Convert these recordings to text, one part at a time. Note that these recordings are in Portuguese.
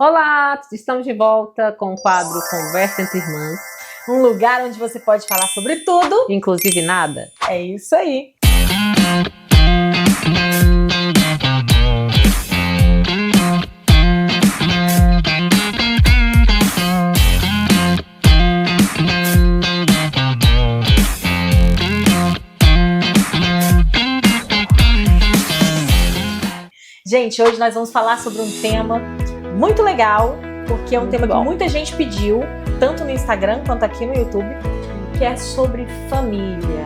Olá, estamos de volta com o quadro Conversa entre Irmãs, um lugar onde você pode falar sobre tudo, inclusive nada. É isso aí. Gente, hoje nós vamos falar sobre um tema muito legal, porque é um tema que muita gente pediu, tanto no Instagram quanto aqui no YouTube, que é sobre família.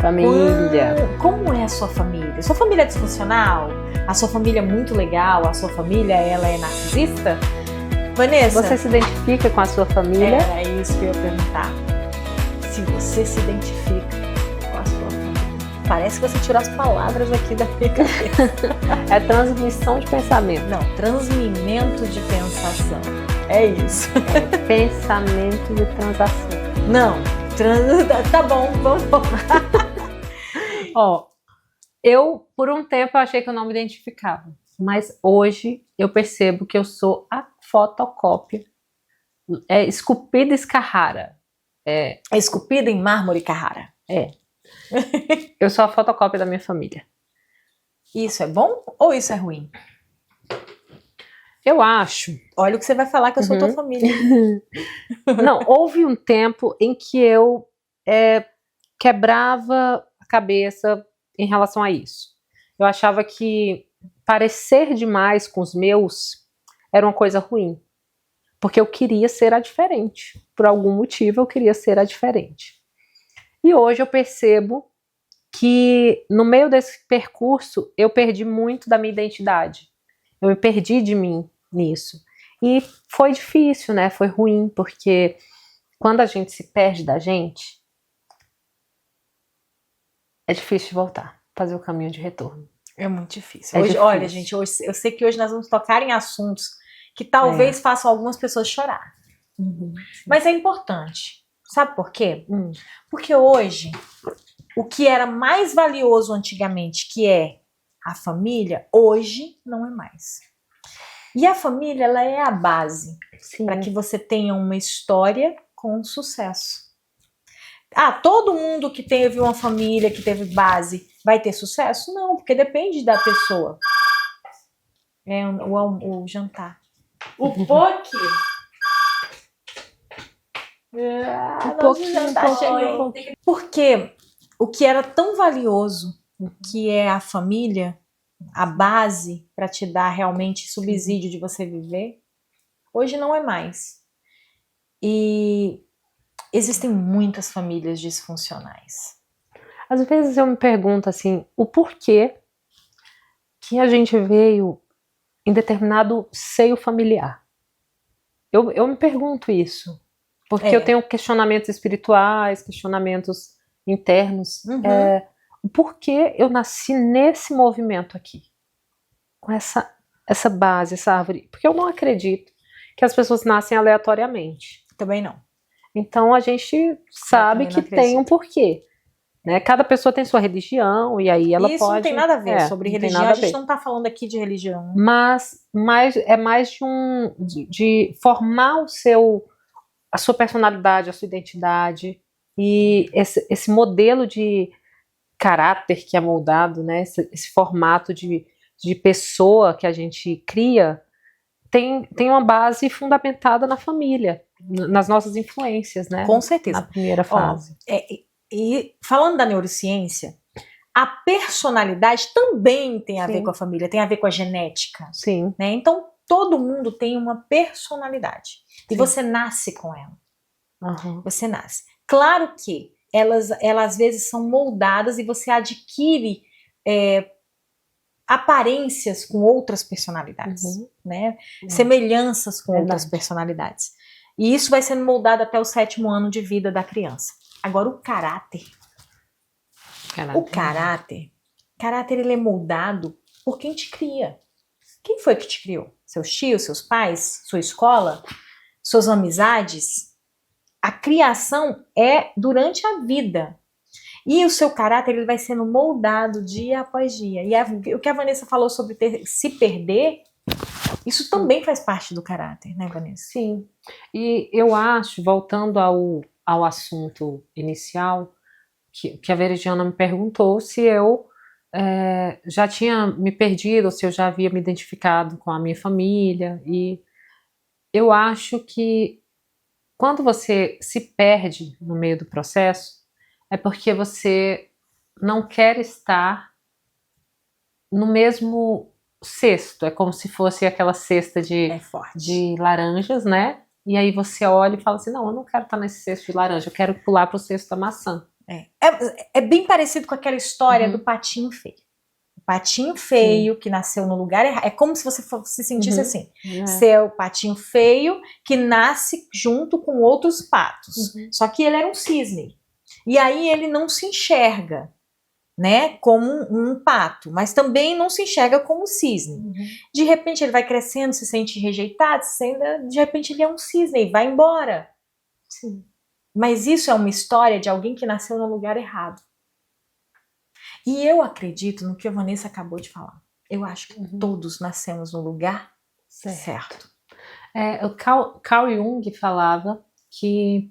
Família. Como é a sua família? Sua família é disfuncional? A sua família é muito legal? A sua família, ela é narcisista? Vanessa? Você se identifica com a sua família? Era isso que eu ia perguntar. Se você se identifica com a sua família. Parece que você tirou as palavras aqui da minha cabeça. É transmissão de pensamento. Não, transmimento de pensação. É isso. É pensamento de transação. Não, tá bom, vamos voltar. Ó, eu por um tempo achei que eu não me identificava, mas hoje eu percebo que eu sou a fotocópia, esculpida e Carrara. É esculpida em mármore Carrara. É. Eu sou a fotocópia da minha família. Isso é bom ou isso é ruim? Eu acho. Olha o que você vai falar que eu sou tua família. Não, houve um tempo em que eu quebrava a cabeça em relação a isso. Eu achava que parecer demais com os meus era uma coisa ruim. Porque eu queria ser a diferente. Por algum motivo eu queria ser a diferente. E hoje eu percebo que no meio desse percurso eu perdi muito da minha identidade. Eu me perdi de mim nisso. E foi difícil, né? Foi ruim, porque quando a gente se perde da gente, é difícil de voltar, fazer o caminho de retorno. É muito difícil. Olha, gente, hoje, eu sei que hoje nós vamos tocar em assuntos que talvez façam algumas pessoas chorar. Mas é importante. Sabe por quê? Porque hoje, o que era mais valioso antigamente, que é a família, hoje não é mais. E a família, ela é a base para que você tenha uma história com sucesso. Ah, todo mundo que teve uma família, que teve base, vai ter sucesso? Não, porque depende da pessoa. É o jantar. O POC. Porque o que era tão valioso, que é a família, a base para te dar realmente subsídio de você viver, hoje não é mais. E existem muitas famílias disfuncionais. Às vezes eu me pergunto assim, o porquê que a gente veio em determinado seio familiar. Eu me pergunto isso. Porque eu tenho questionamentos espirituais, questionamentos internos. Por que eu nasci nesse movimento aqui? Com essa base, essa árvore. Porque eu não acredito que as pessoas nascem aleatoriamente. Também não. Então a gente sabe que tem um porquê. Né? Cada pessoa tem sua religião e aí ela pode... Isso não tem nada a ver sobre religião. A gente não está falando aqui de religião. Mas é mais de formar a sua personalidade, a sua identidade e esse modelo de caráter que é moldado, né? Esse formato de pessoa que a gente cria tem uma base fundamentada na família, nas nossas influências, né? Com certeza. Na primeira fase. E falando da neurociência, a personalidade também tem a ver com a família, tem a ver com a genética. Sim. Né? Então, todo mundo tem uma personalidade. E você nasce com ela. Você nasce. Claro que elas às vezes são moldadas e você adquire aparências com outras personalidades. Né? Semelhanças com outras personalidades. E isso vai sendo moldado até o 7º ano de vida da criança. Agora, o caráter. O caráter ele é moldado por quem te cria. Quem foi que te criou? Seus tios, seus pais, sua escola, suas amizades? A criação é durante a vida. E o seu caráter ele vai sendo moldado dia após dia. E o que a Vanessa falou sobre se perder Isso também faz parte do caráter, né, Vanessa? Sim. E eu acho, voltando ao assunto inicial, que a Veridiana me perguntou se eu já tinha me perdido, ou se eu já havia me identificado com a minha família. E eu acho que quando você se perde no meio do processo, é porque você não quer estar no mesmo cesto. É como se fosse aquela cesta de laranjas, né? E aí você olha e fala assim, não, eu não quero estar nesse cesto de laranja, eu quero pular para o cesto da maçã. É bem parecido com aquela história do patinho feio. O patinho feio, sim, que nasceu no lugar errado. É como se você se sentisse assim. Ser o patinho feio que nasce junto com outros patos. Só que ele era um cisne. E aí ele não se enxerga, né, como um pato, mas também não se enxerga como um cisne. De repente ele vai crescendo, se sente rejeitado, de repente ele é um cisne e vai embora. Sim. Mas isso é uma história de alguém que nasceu no lugar errado. E eu acredito no que a Vanessa acabou de falar. Eu acho que todos nascemos no lugar certo. O Carl Jung falava que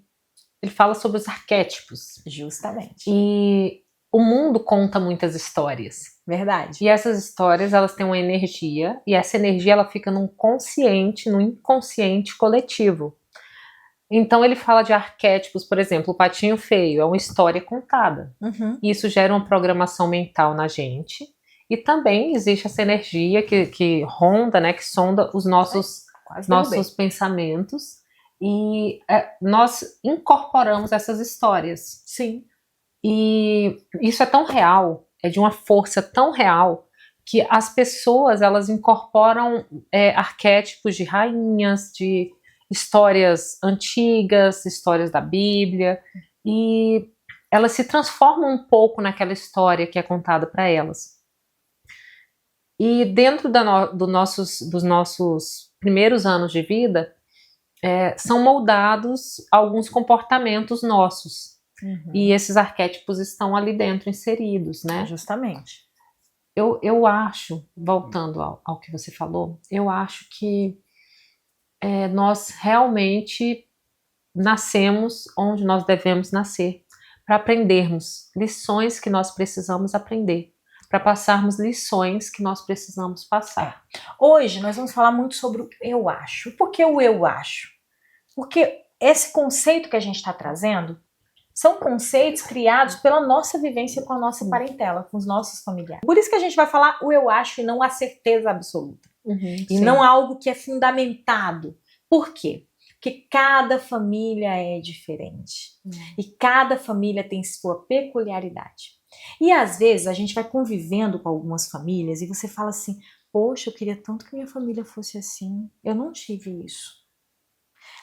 ele fala sobre os arquétipos. Justamente. E o mundo conta muitas histórias. Verdade. E essas histórias, elas têm uma energia, e essa energia ela fica no inconsciente coletivo. Então ele fala de arquétipos, por exemplo, o patinho feio é uma história contada. E isso gera uma programação mental na gente. E também existe essa energia que ronda, né, que sonda os nossos pensamentos. E nós incorporamos essas histórias. Sim. E isso é tão real, é de uma força tão real, que as pessoas, elas incorporam arquétipos de rainhas, de histórias antigas, histórias da Bíblia, e elas se transformam um pouco naquela história que é contada para elas. E dentro dos nossos primeiros anos de vida, são moldados alguns comportamentos nossos. E esses arquétipos estão ali dentro inseridos, né? Justamente. Eu acho, voltando ao que você falou, eu acho que nós realmente nascemos onde nós devemos nascer, para aprendermos lições que nós precisamos aprender, para passarmos lições que nós precisamos passar. Hoje nós vamos falar muito sobre o eu acho. Por que o eu acho? Porque esse conceito que a gente está trazendo são conceitos criados pela nossa vivência com a nossa parentela, com os nossos familiares. Por isso que a gente vai falar o eu acho e não a certeza absoluta. E não algo que é fundamentado. Por quê? Porque cada família é diferente. E cada família tem sua peculiaridade. E às vezes a gente vai convivendo com algumas famílias e você fala assim, poxa, eu queria tanto que minha família fosse assim. Eu não tive isso.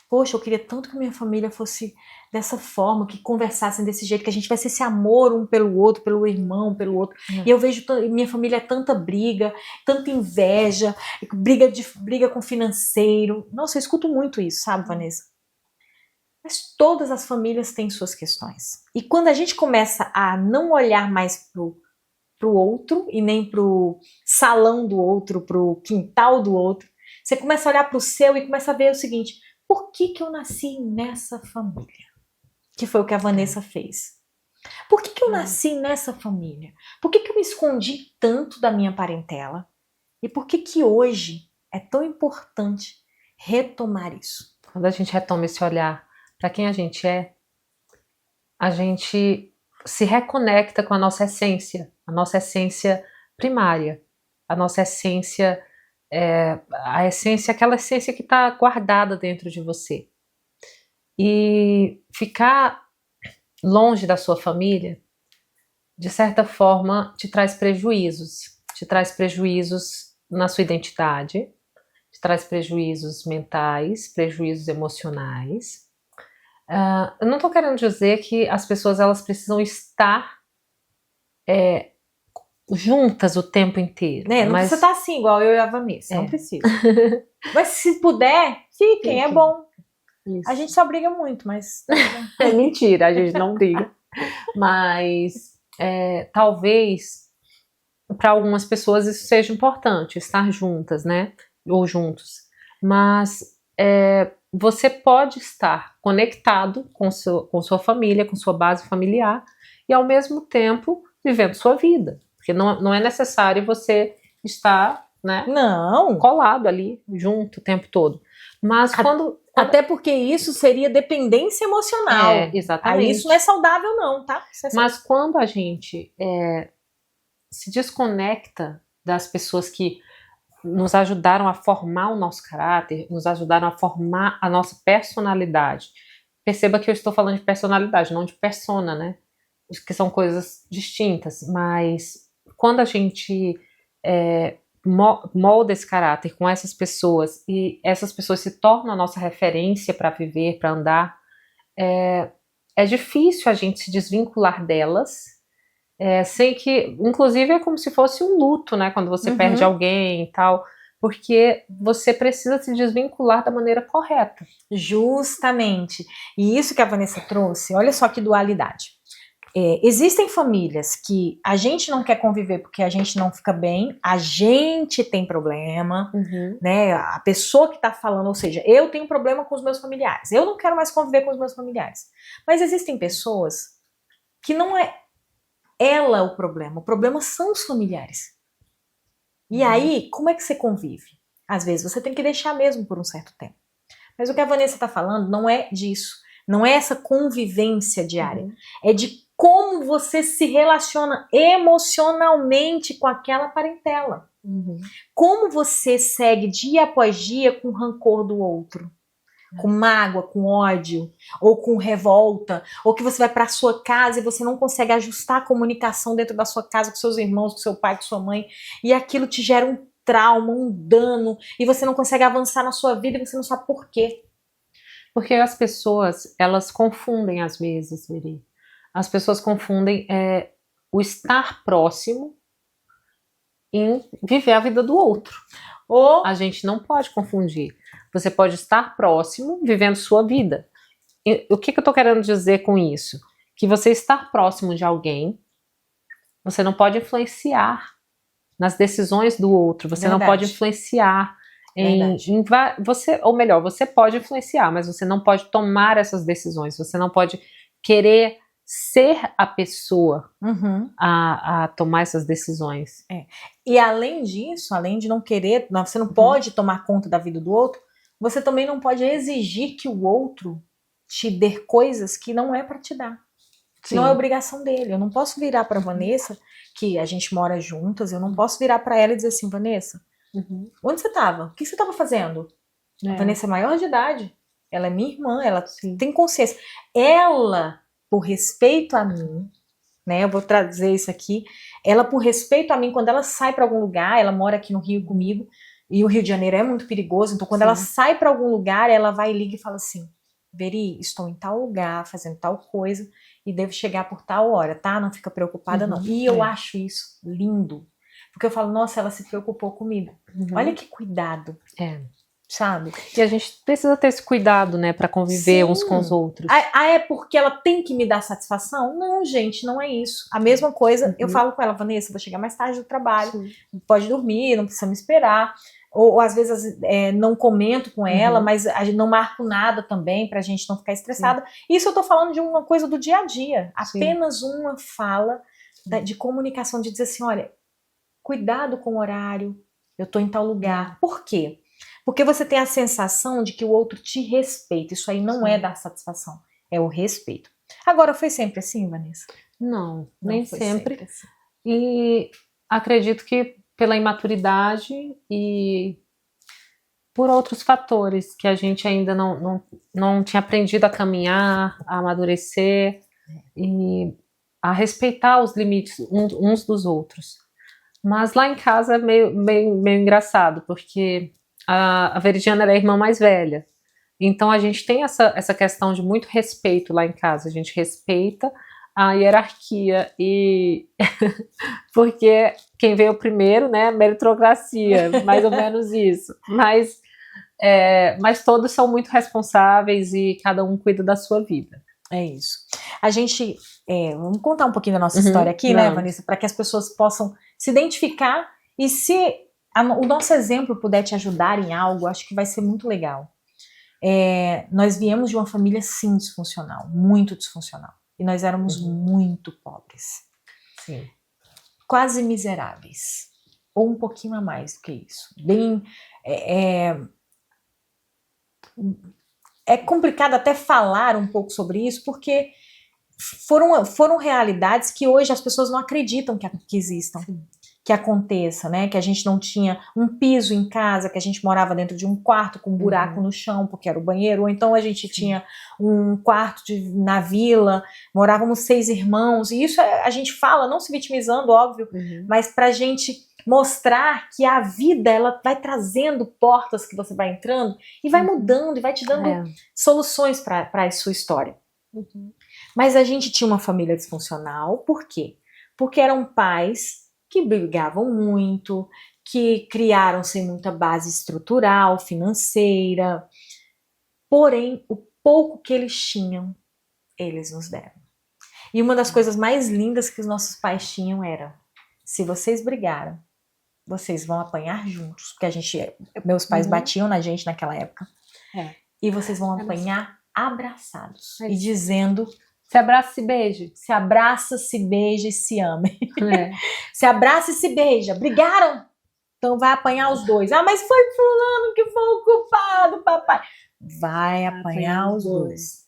Poxa, eu queria tanto que minha família fosse dessa forma, que conversassem desse jeito, que a gente tivesse esse amor um pelo outro, pelo irmão, pelo outro. E eu vejo minha família tanta briga, tanta inveja, briga com financeiro. Nossa, eu escuto muito isso, sabe, Vanessa? Mas todas as famílias têm suas questões. E quando a gente começa a não olhar mais pro outro, e nem pro salão do outro, pro quintal do outro, você começa a olhar pro seu e começa a ver o seguinte... Por que eu nasci nessa família? Que foi o que a Vanessa fez. Por que eu nasci nessa família? Por que eu me escondi tanto da minha parentela? E por que hoje é tão importante retomar isso? Quando a gente retoma esse olhar para quem a gente se reconecta com a nossa essência primária, a nossa essência... a essência, aquela essência que está guardada dentro de você. E ficar longe da sua família, de certa forma, te traz prejuízos. Te traz prejuízos na sua identidade, te traz prejuízos mentais, prejuízos emocionais. Eu não estou querendo dizer que as pessoas elas precisam estar juntas o tempo inteiro. Né? Não precisa estar assim, igual eu e a Vanessa. Não precisa. Mas se puder, fiquem, é bom. Isso. A gente só briga muito, mas... É mentira, a gente não briga. Mas talvez para algumas pessoas isso seja importante, estar juntas, né? ou juntos, mas você pode estar conectado com sua família, com sua base familiar, e ao mesmo tempo vivendo sua vida, porque não é necessário você estar, né, não, colado ali, junto o tempo todo. Mas até porque isso seria dependência emocional. Exatamente. Aí isso não é saudável não, tá? Mas quando a gente se desconecta das pessoas que nos ajudaram a formar o nosso caráter, nos ajudaram a formar a nossa personalidade. Perceba que eu estou falando de personalidade, não de persona, né? Que são coisas distintas, mas quando a gente molda esse caráter com essas pessoas e essas pessoas se tornam a nossa referência para viver, para andar, é difícil a gente se desvincular delas, sem que, inclusive é como se fosse um luto, né, quando você perde alguém e tal, porque você precisa se desvincular da maneira correta. Justamente, e isso que a Vanessa trouxe, olha só que dualidade. Existem famílias que a gente não quer conviver porque a gente não fica bem, a gente tem problema, né? A pessoa que tá falando, ou seja, eu tenho problema com os meus familiares, eu não quero mais conviver com os meus familiares. Mas existem pessoas que não é ela o problema são os familiares. E aí, como é que você convive? Às vezes você tem que deixar mesmo por um certo tempo. Mas o que a Vanessa tá falando não é disso, não é essa convivência diária, é de como você se relaciona emocionalmente com aquela parentela. Como você segue dia após dia com rancor do outro, com mágoa, com ódio, ou com revolta, ou que você vai para sua casa e você não consegue ajustar a comunicação dentro da sua casa com seus irmãos, com seu pai, com sua mãe, e aquilo te gera um trauma, um dano, e você não consegue avançar na sua vida e você não sabe por quê. Porque as pessoas, elas confundem às vezes, Miri. As pessoas confundem o estar próximo em viver a vida do outro. Ou a gente não pode confundir. Você pode estar próximo vivendo sua vida. E o que eu tô querendo dizer com isso? Que você estar próximo de alguém, você não pode influenciar nas decisões do outro. Você não pode influenciar você pode influenciar, mas você não pode tomar essas decisões. Você não pode querer ser a pessoa a tomar essas decisões. E além disso, além de não querer, você não pode tomar conta da vida do outro, você também não pode exigir que o outro te dê coisas que não é para te dar. Que não é obrigação dele. Eu não posso virar para Vanessa, que a gente mora juntas, eu não posso virar para ela e dizer assim, Vanessa, onde você estava? O que você estava fazendo? A Vanessa é maior de idade, ela é minha irmã, ela tem consciência. Ela, por respeito a mim, né, eu vou trazer isso aqui, ela por respeito a mim, quando ela sai para algum lugar, ela mora aqui no Rio comigo, e o Rio de Janeiro é muito perigoso, então quando ela sai para algum lugar, ela vai e liga e fala assim, Veri, estou em tal lugar, fazendo tal coisa, e devo chegar por tal hora, tá? Não fica preocupada não. E eu acho isso lindo, porque eu falo, nossa, ela se preocupou comigo. Olha que cuidado. Sabe? E a gente precisa ter esse cuidado, né, para conviver uns com os outros. É porque ela tem que me dar satisfação? Não, gente, não é isso. A mesma coisa, eu falo com ela, Vanessa, vou chegar mais tarde do trabalho, pode dormir, não precisa me esperar. Ou às vezes não comento com ela, mas não marco nada também pra gente não ficar estressada. Isso eu tô falando de uma coisa do dia a dia. Apenas uma fala de comunicação, de dizer assim, olha, cuidado com o horário, eu tô em tal lugar. Por quê? Porque você tem a sensação de que o outro te respeita. Isso aí não é dar satisfação, é o respeito. Agora, foi sempre assim, Vanessa? Não, nem sempre. Assim. E acredito que pela imaturidade e por outros fatores que a gente ainda não tinha aprendido a caminhar, a amadurecer e a respeitar os limites uns dos outros. Mas lá em casa é meio engraçado, porque a Veridiana era a irmã mais velha. Então a gente tem essa questão de muito respeito lá em casa. A gente respeita a hierarquia e porque quem veio primeiro, né, meritocracia, mais ou menos isso. Mas todos são muito responsáveis e cada um cuida da sua vida. É isso. A gente, vamos contar um pouquinho da nossa história aqui, né, Vanessa, para que as pessoas possam se identificar e se o nosso exemplo puder te ajudar em algo, acho que vai ser muito legal. Nós viemos de uma família, sim, disfuncional, muito disfuncional. E nós éramos muito pobres. Sim. Quase miseráveis. Ou um pouquinho a mais do que isso. Bem... É complicado até falar um pouco sobre isso, porque foram realidades que hoje as pessoas não acreditam que existam. Sim. Que aconteça, né? Que a gente não tinha um piso em casa, que a gente morava dentro de um quarto com um buraco no chão, porque era o banheiro, ou então a gente tinha um quarto na vila, morávamos 6 irmãos, e isso a gente fala, não se vitimizando, óbvio, mas pra gente mostrar que a vida, ela vai trazendo portas que você vai entrando, e vai mudando, e vai te dando soluções pra a sua história. Mas a gente tinha uma família disfuncional, por quê? Porque eram pais que brigavam muito, que criaram sem muita base estrutural, financeira. Porém, o pouco que eles tinham, eles nos deram. E uma das coisas mais lindas que os nossos pais tinham era: se vocês brigaram, vocês vão apanhar juntos. Porque meus pais batiam na gente naquela época. E vocês vão apanhar abraçados. E dizendo... Se abraça e se beije. Se abraça, se beija e se amem. Se abraça e se beija. Brigaram? Então vai apanhar os dois. Ah, mas foi fulano que foi o culpado, papai. Vai apanhar os dois.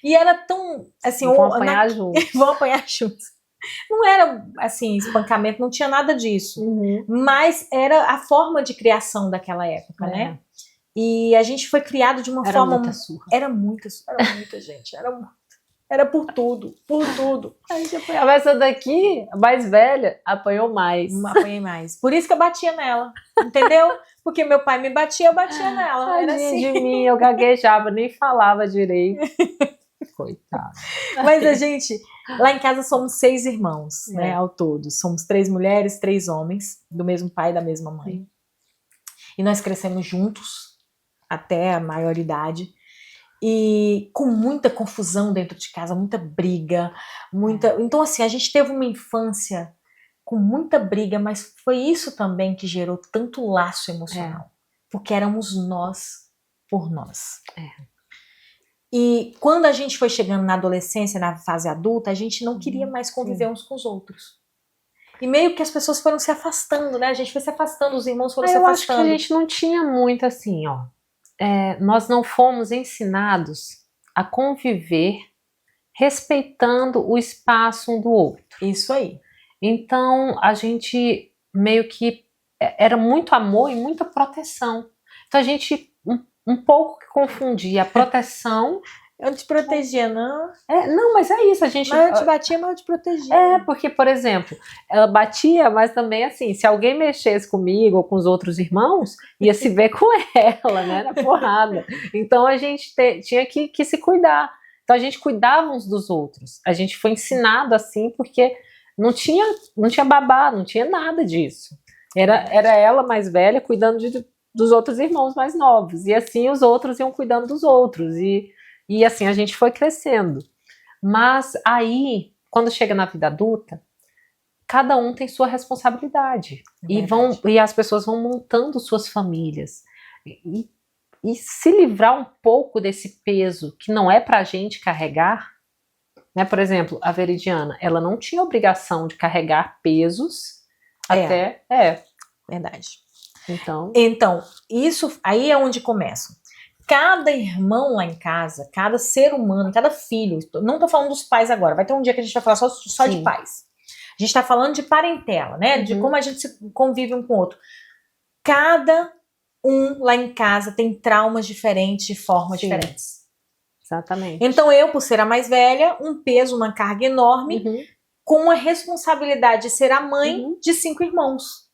E era tão... assim, vão apanhar juntos. Vão apanhar juntos. Não era, assim, espancamento, não tinha nada disso. Mas era a forma de criação daquela época, né? E a gente foi criado de uma forma... Muita surra. Era muita, gente. Era por tudo, por tudo. Mas essa daqui, a mais velha, apanhou mais. Apanhei mais. Por isso que eu batia nela, entendeu? Porque meu pai me batia, eu batia nela. Era assim. De mim, eu gaguejava, nem falava direito. Coitada. Mas a gente, lá em casa somos 6 irmãos, né, ao todo. Somos 3 mulheres, 3 homens, do mesmo pai e da mesma mãe. E nós crescemos juntos até a maioridade. E com muita confusão dentro de casa, muita briga, Então, assim, a gente teve uma infância com muita briga, mas foi isso também que gerou tanto laço emocional. Porque éramos nós por nós. E quando a gente foi chegando na adolescência, na fase adulta, a gente não queria mais conviver uns com os outros. E meio que as pessoas foram se afastando, né? A gente foi se afastando, os irmãos foram se afastando. Eu acho que a gente não tinha muito assim, ó. Nós não fomos ensinados a conviver respeitando o espaço um do outro. Isso aí. Então, a gente meio que era muito amor e muita proteção. Então, a gente um pouco que confundia a proteção... Eu não te protegia, não. Não, mas é isso, a gente... Mas eu te batia, mas eu te protegia. Porque, por exemplo, ela batia, mas também assim, se alguém mexesse comigo ou com os outros irmãos, ia se ver com ela, né, na porrada. Então a gente tinha que se cuidar. Então a gente cuidava uns dos outros. A gente foi ensinado assim, porque não tinha babá, não tinha nada disso. Era ela mais velha cuidando dos outros irmãos mais novos. E assim os outros iam cuidando dos outros. E assim a gente foi crescendo. Mas aí, quando chega na vida adulta, cada um tem sua responsabilidade. E as pessoas vão montando suas famílias. E se livrar um pouco desse peso que não é pra gente carregar, né? Por exemplo, a Veridiana, ela não tinha obrigação de carregar pesos até... Verdade. Então, isso aí é onde começa. Cada irmão lá em casa, cada ser humano, cada filho, não tô falando dos pais agora, vai ter um dia que a gente vai falar só de pais. A gente tá falando de parentela, né? De como a gente convive um com o outro. Cada um lá em casa tem traumas diferentes, de formas diferentes. Exatamente. Então eu, por ser a mais velha, um peso, uma carga enorme, com a responsabilidade de ser a mãe de 5 irmãos.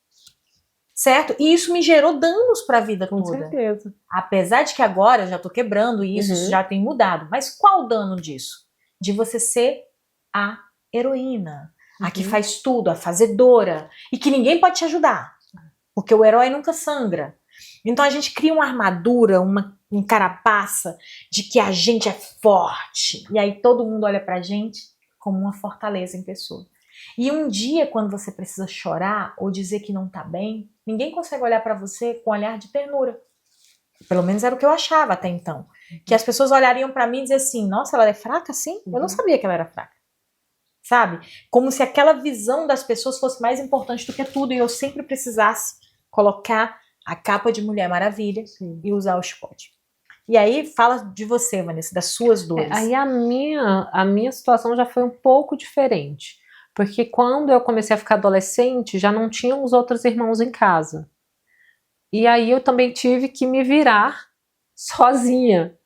Certo? E isso me gerou danos para a vida toda. Com certeza. Apesar de que agora eu já tô quebrando e isso já tem mudado. Mas qual o dano disso? De você ser a heroína, a que faz tudo, a fazedora, e que ninguém pode te ajudar. Porque o herói nunca sangra. Então a gente cria uma armadura, uma carapaça de que a gente é forte. E aí todo mundo olha pra gente como uma fortaleza em pessoa. E um dia, quando você precisa chorar ou dizer que não tá bem, ninguém consegue olhar para você com um olhar de ternura. Pelo menos era o que eu achava até então. Que as pessoas olhariam para mim e diziam assim, nossa, ela é fraca assim? Eu não sabia que ela era fraca. Sabe? Como se aquela visão das pessoas fosse mais importante do que tudo e eu sempre precisasse colocar a capa de Mulher Maravilha e usar o chicote. E aí, fala de você, Vanessa, das suas dores. Aí a minha situação já foi um pouco diferente. Porque quando eu comecei a ficar adolescente, já não tinham os outros irmãos em casa. E aí eu também tive que me virar sozinha.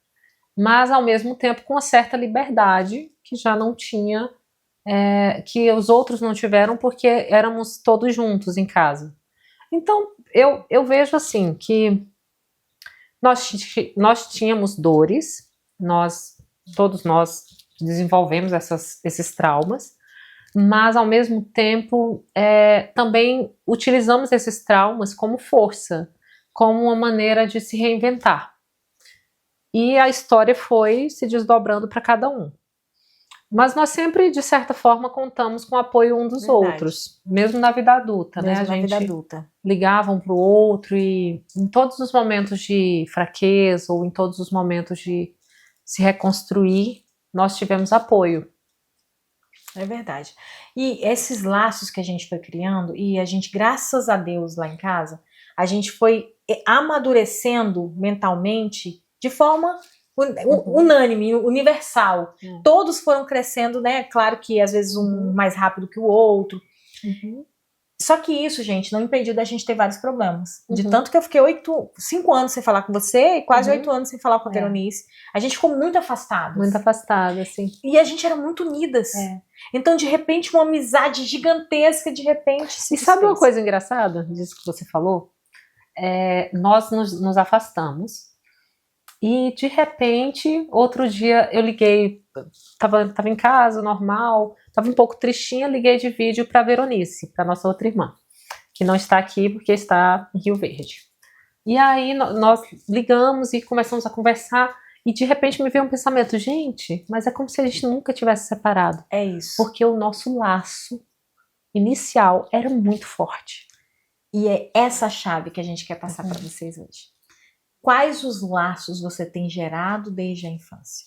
Mas, ao mesmo tempo, com uma certa liberdade, que já não tinha, que os outros não tiveram, porque éramos todos juntos em casa. Então, eu vejo assim, que nós tínhamos dores, todos nós desenvolvemos esses traumas, mas ao mesmo tempo também utilizamos esses traumas como força, como uma maneira de se reinventar. E a história foi se desdobrando para cada um. Mas nós sempre, de certa forma, contamos com o apoio um dos outros, mesmo na vida adulta, né? A gente ligava um para o outro e em todos os momentos de fraqueza ou em todos os momentos de se reconstruir, nós tivemos apoio. É verdade. E esses laços que a gente foi criando, e a gente, graças a Deus, lá em casa, a gente foi amadurecendo mentalmente de forma unânime, universal. Todos foram crescendo, né? Claro que às vezes um mais rápido que o outro. Só que isso, gente, não impediu da gente ter vários problemas. De tanto que eu fiquei 5 anos sem falar com você e quase 8 anos sem falar com a Veronice. A gente ficou muito afastadas. Muito afastada, sim. E a gente era muito unidas. Então, de repente, uma amizade gigantesca, de repente se desfez. Sabe uma coisa engraçada disso que você falou? Nós nos afastamos. E, de repente, outro dia eu liguei, tava em casa, normal, tava um pouco tristinha, liguei de vídeo para Veronice, para nossa outra irmã, que não está aqui porque está em Rio Verde. E aí nós ligamos e começamos a conversar e, de repente, me veio um pensamento, gente, mas é como se a gente nunca tivesse separado. É isso. Porque o nosso laço inicial era muito forte. E é essa chave que a gente quer passar para vocês hoje. Quais os laços você tem gerado desde a infância?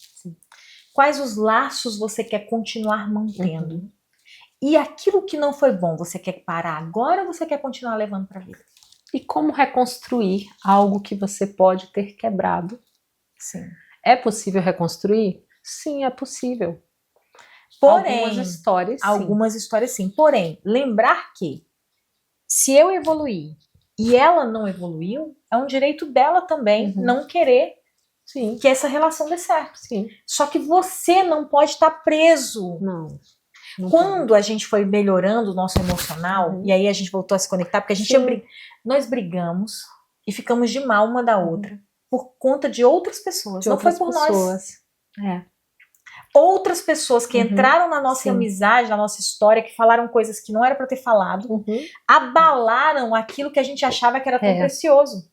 Quais os laços você quer continuar mantendo? E aquilo que não foi bom, você quer parar agora ou você quer continuar levando para a vida? E como reconstruir algo que você pode ter quebrado? Sim. É possível reconstruir? Sim, é possível. Porém, algumas histórias sim. Porém, lembrar que se eu evoluir e ela não evoluiu, é um direito dela também não querer que essa relação dê certo. Sim. Só que você não pode estar preso. Não Quando a gente foi melhorando o nosso emocional, e aí a gente voltou a se conectar, porque a gente nós brigamos e ficamos de mal uma da outra por conta de outras pessoas. Não foi por nós. Outras pessoas que entraram na nossa amizade, na nossa história, que falaram coisas que não era para ter falado, abalaram aquilo que a gente achava que era tão precioso.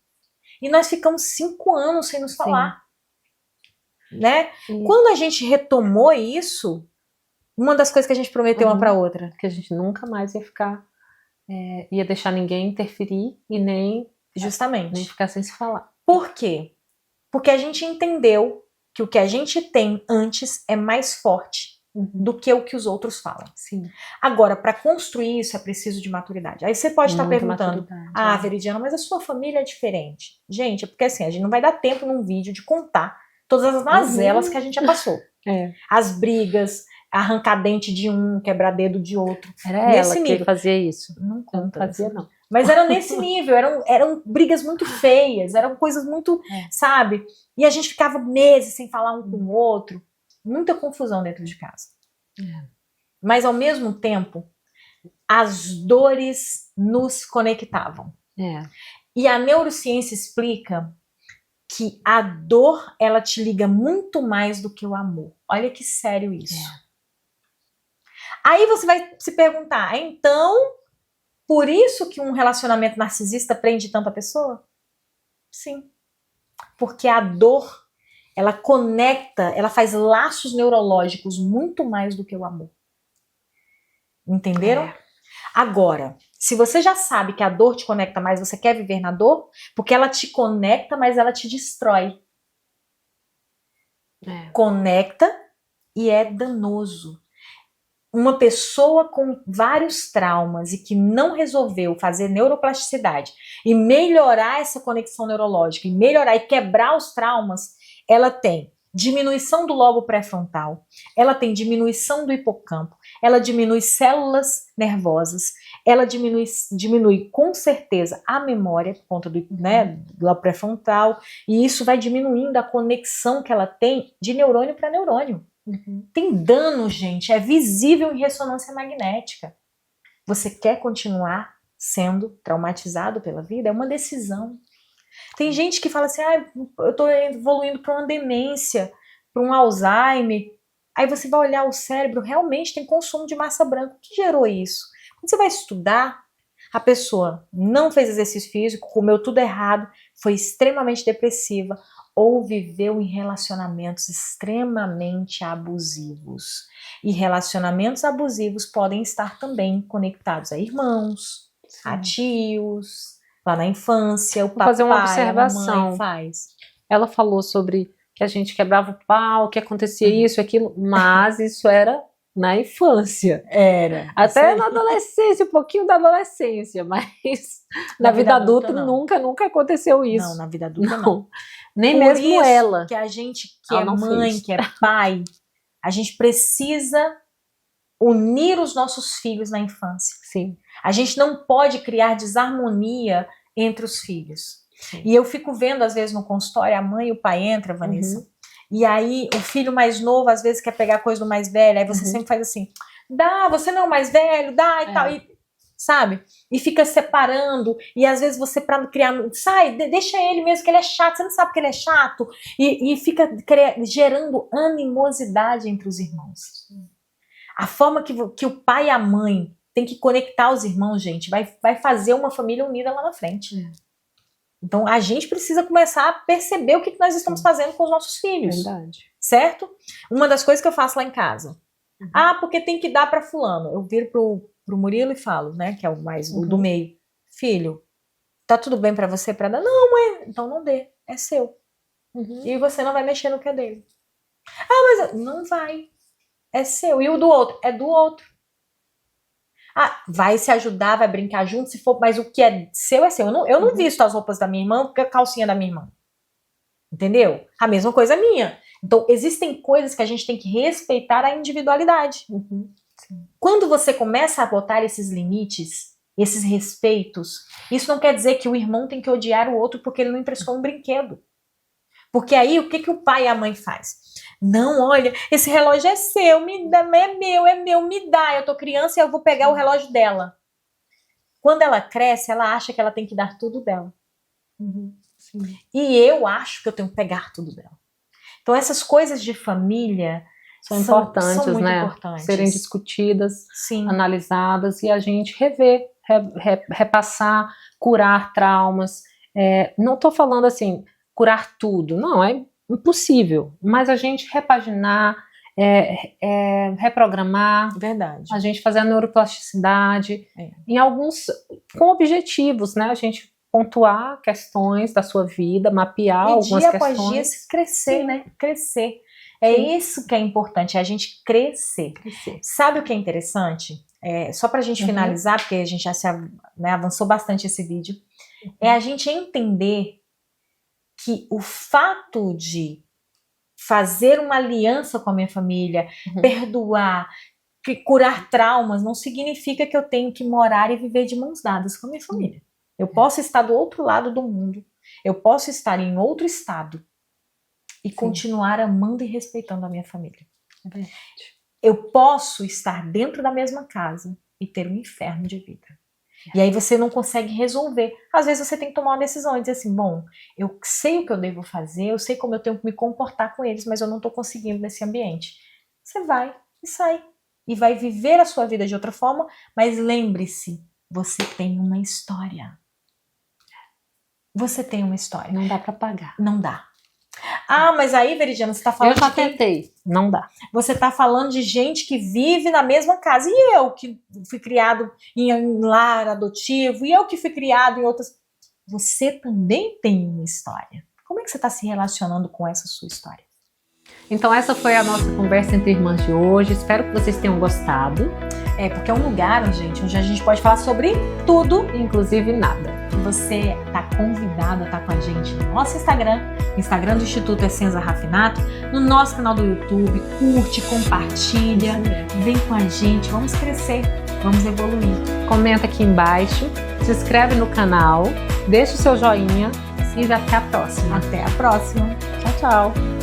E nós ficamos 5 anos sem nos falar. Né? Quando a gente retomou isso, uma das coisas que a gente prometeu uma para outra, que a gente nunca mais ia ficar, ia deixar ninguém interferir e nem ficar sem se falar. Por quê? Porque a gente entendeu que o que a gente tem antes é mais forte do que o que os outros falam. Sim. Agora, para construir isso é preciso de maturidade. Aí você pode estar perguntando, Veridiana, mas a sua família é diferente. Gente, é porque assim, a gente não vai dar tempo num vídeo de contar todas as mazelas que a gente já passou. As brigas, arrancar dente de um, quebrar dedo de outro. Era nesse nível que fazia isso. Não fazia, não. Mas era nesse nível, eram brigas muito feias, eram coisas muito, sabe? E a gente ficava meses sem falar um com o outro. Muita confusão dentro de casa. Mas, ao mesmo tempo, as dores nos conectavam. E a neurociência explica que a dor, ela te liga muito mais do que o amor. Olha que sério isso. Aí você vai se perguntar, então, por isso que um relacionamento narcisista prende tanto a pessoa? Sim. Porque a dor, ela conecta, ela faz laços neurológicos muito mais do que o amor. Entenderam? Agora, Se você já sabe que a dor te conecta mais, você quer viver na dor? Porque ela te conecta, mas ela te destrói. Conecta e é danoso. Uma pessoa com vários traumas e que não resolveu fazer neuroplasticidade e melhorar essa conexão neurológica, e melhorar e quebrar os traumas, ela tem diminuição do lobo pré-frontal, ela tem diminuição do hipocampo, ela diminui células nervosas, ela diminui com certeza a memória por conta do lobo pré-frontal, e isso vai diminuindo a conexão que ela tem de neurônio para neurônio. Tem dano, gente, é visível em ressonância magnética. Você quer continuar sendo traumatizado pela vida? É uma decisão. Tem gente que fala assim, eu estou evoluindo para uma demência, para um Alzheimer. Aí você vai olhar o cérebro, realmente tem consumo de massa branca. O que gerou isso? Quando você vai estudar, a pessoa não fez exercício físico, comeu tudo errado, foi extremamente depressiva, ou viveu em relacionamentos extremamente abusivos. E relacionamentos abusivos podem estar também conectados a irmãos, a tios, lá na infância, o papai, fazer uma observação. A mamãe faz. Ela falou sobre que a gente quebrava o pau, que acontecia isso e aquilo, mas isso era na infância. Era. Até na adolescência, um pouquinho da adolescência, mas na vida adulta nunca aconteceu isso. Não, na vida adulta não. Nem Por mesmo isso ela. Que a gente que é mãe, que é pai, a gente precisa unir os nossos filhos na infância. Sim. A gente não pode criar desarmonia entre os filhos. Sim. E eu fico vendo, às vezes, no consultório, a mãe e o pai entram, Vanessa, e aí o filho mais novo, às vezes, quer pegar coisa do mais velho, aí você sempre faz assim, dá, você não é o mais velho, dá e tal, e, sabe? E fica separando, e às vezes você, pra criar, sai, deixa ele mesmo, que ele é chato, você não sabe que ele é chato, e fica gerando animosidade entre os irmãos. A forma que o pai e a mãe tem que conectar os irmãos, gente, vai fazer uma família unida lá na frente. Então, a gente precisa começar a perceber o que nós estamos fazendo com os nossos filhos. Verdade. Certo? Uma das coisas que eu faço lá em casa. Porque tem que dar para fulano. Eu viro pro Murilo e falo, né, que é o mais o do meio. Filho, tá tudo bem para você para dar? Não, mãe. Então não dê. É seu. E você não vai mexer no que é dele. Mas não vai. É seu. E o do outro? É do outro. Vai se ajudar, vai brincar junto, se for, mas o que é seu é seu. Eu não visto as roupas da minha irmã porque a calcinha da minha irmã. Entendeu? A mesma coisa minha. Então, existem coisas que a gente tem que respeitar a individualidade. Quando você começa a botar esses limites, esses respeitos, isso não quer dizer que o irmão tem que odiar o outro porque ele não emprestou um brinquedo. Porque aí, o que o pai e a mãe faz? Não, olha, esse relógio é seu, me dá, é meu, me dá. Eu tô criança e eu vou pegar o relógio dela. Quando ela cresce, ela acha que ela tem que dar tudo dela. E eu acho que eu tenho que pegar tudo dela. Então, essas coisas de família são importantes, muito né? Importantes. Serem discutidas, analisadas e a gente rever, repassar, curar traumas. Não tô falando assim, curar tudo. Não, é impossível. Mas a gente repaginar, reprogramar. Verdade. A gente fazer a neuroplasticidade. Em alguns, com objetivos, né? A gente pontuar questões da sua vida, mapear algumas questões. E dia após dia crescer, né? Crescer. É isso que é importante, é a gente crescer. Sabe o que é interessante? Só pra gente finalizar, porque a gente já avançou bastante esse vídeo, é a gente entender que o fato de fazer uma aliança com a minha família, perdoar, curar traumas, não significa que eu tenho que morar e viver de mãos dadas com a minha família. Eu posso estar do outro lado do mundo, eu posso estar em outro estado e continuar amando e respeitando a minha família. Eu posso estar dentro da mesma casa e ter um inferno de vida. E aí você não consegue resolver. Às vezes você tem que tomar uma decisão e dizer assim, bom, eu sei o que eu devo fazer, eu sei como eu tenho que me comportar com eles, mas eu não estou conseguindo nesse ambiente. Você vai e sai. E vai viver a sua vida de outra forma, mas lembre-se, você tem uma história. Você tem uma história. Não dá para apagar. Não dá. Ah, mas aí, Veridiana, você tá falando... Eu já tentei, não dá. Você tá falando de gente que vive na mesma casa. E eu, que fui criado em lar adotivo, e eu que fui criado em outras... Você também tem uma história. Como é que você está se relacionando com essa sua história? Então essa foi a nossa conversa entre irmãs de hoje. Espero que vocês tenham gostado. Porque é um lugar, gente, onde a gente pode falar sobre tudo, inclusive nada. Você está convidado a estar com a gente no nosso Instagram do Instituto Essenza Raffinato, no nosso canal do YouTube. Curte, compartilha, vem com a gente, vamos crescer, vamos evoluir. Comenta aqui embaixo, se inscreve no canal, deixa o seu joinha e até a próxima. Até a próxima. Tchau, tchau.